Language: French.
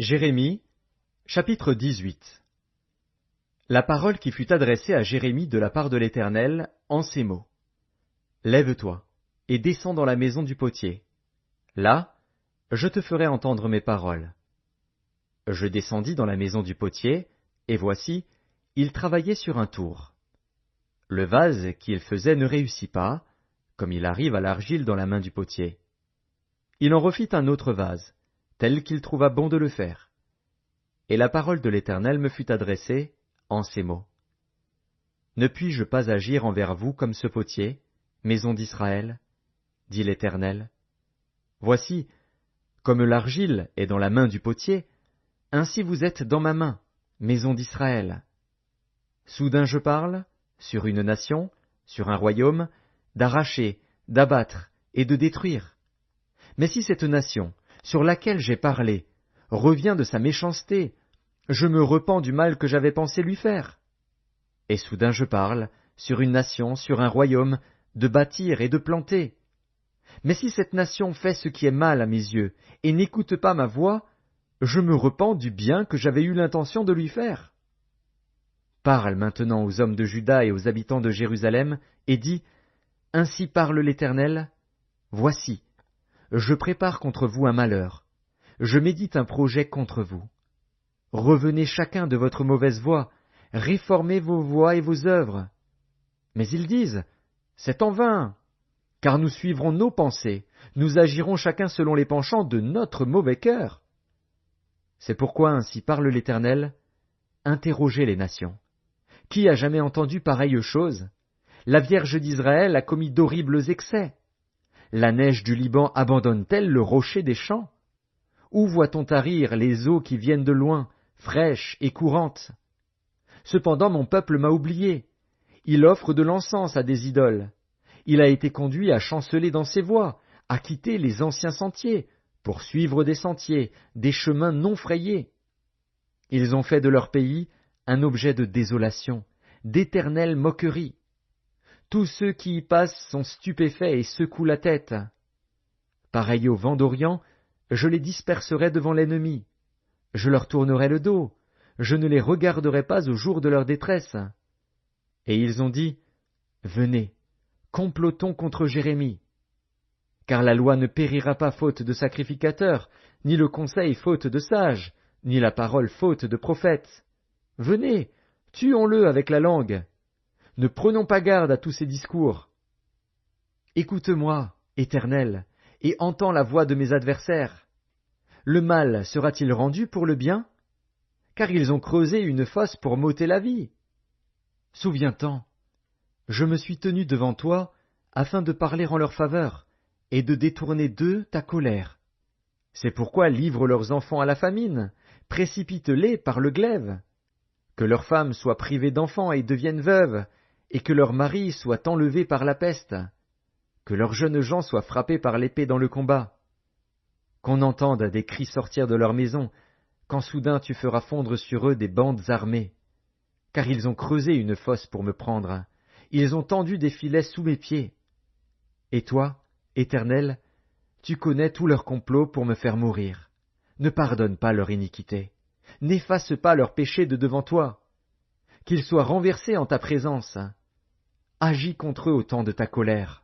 Jérémie, chapitre 18. La parole qui fut adressée à Jérémie de la part de l'Éternel, en ces mots. Lève-toi, et descends dans la maison du potier. Là, je te ferai entendre mes paroles. Je descendis dans la maison du potier, et voici, il travaillait sur un tour. Le vase qu'il faisait ne réussit pas, comme il arrive à l'argile dans la main du potier. Il en refit un autre vase, tel qu'il trouva bon de le faire. Et la parole de l'Éternel me fut adressée en ces mots. Ne puis-je pas agir envers vous comme ce potier, maison d'Israël, dit l'Éternel. Voici, comme l'argile est dans la main du potier, ainsi vous êtes dans ma main, maison d'Israël. Soudain je parle, sur une nation, sur un royaume, d'arracher, d'abattre et de détruire. Mais si cette nation, sur laquelle j'ai parlé, revient de sa méchanceté, je me repens du mal que j'avais pensé lui faire. Et soudain je parle, sur une nation, sur un royaume, de bâtir et de planter. Mais si cette nation fait ce qui est mal à mes yeux, et n'écoute pas ma voix, je me repens du bien que j'avais eu l'intention de lui faire. Parle maintenant aux hommes de Juda et aux habitants de Jérusalem, et dis, Ainsi parle l'Éternel, voici, je prépare contre vous un malheur, je médite un projet contre vous. Revenez chacun de votre mauvaise voie, réformez vos voies et vos œuvres. Mais ils disent, c'est en vain, car nous suivrons nos pensées, nous agirons chacun selon les penchants de notre mauvais cœur. C'est pourquoi ainsi parle l'Éternel, interrogez les nations. Qui a jamais entendu pareille chose? La Vierge d'Israël a commis d'horribles excès. La neige du Liban abandonne-t-elle le rocher des champs? Où voit-on tarir les eaux qui viennent de loin, fraîches et courantes? Cependant mon peuple m'a oublié. Il offre de l'encens à des idoles. Il a été conduit à chanceler dans ses voies, à quitter les anciens sentiers, pour suivre des sentiers, des chemins non frayés. Ils ont fait de leur pays un objet de désolation, d'éternelle moquerie. Tous ceux qui y passent sont stupéfaits et secouent la tête. Pareil au vent d'Orient, je les disperserai devant l'ennemi. Je leur tournerai le dos, je ne les regarderai pas au jour de leur détresse. Et ils ont dit, Venez, complotons contre Jérémie. Car la loi ne périra pas faute de sacrificateur, ni le conseil faute de sage, ni la parole faute de prophète. Venez, tuons-le avec la langue. Ne prenons pas garde à tous ces discours. Écoute-moi, Éternel, et entends la voix de mes adversaires. Le mal sera-t-il rendu pour le bien? Car ils ont creusé une fosse pour m'ôter la vie. Souviens-t'en, je me suis tenu devant toi afin de parler en leur faveur et de détourner d'eux ta colère. C'est pourquoi livre leurs enfants à la famine, précipite-les par le glaive. Que leurs femmes soient privées d'enfants et deviennent veuves, et que leurs maris soient enlevés par la peste. Que leurs jeunes gens soient frappés par l'épée dans le combat. Qu'on entende des cris sortir de leur maison, quand soudain tu feras fondre sur eux des bandes armées. Car ils ont creusé une fosse pour me prendre, ils ont tendu des filets sous mes pieds. Et toi, Éternel, tu connais tous leurs complots pour me faire mourir. Ne pardonne pas leur iniquité, n'efface pas leurs péchés de devant toi. Qu'ils soient renversés en ta présence. Agis contre eux au temps de ta colère.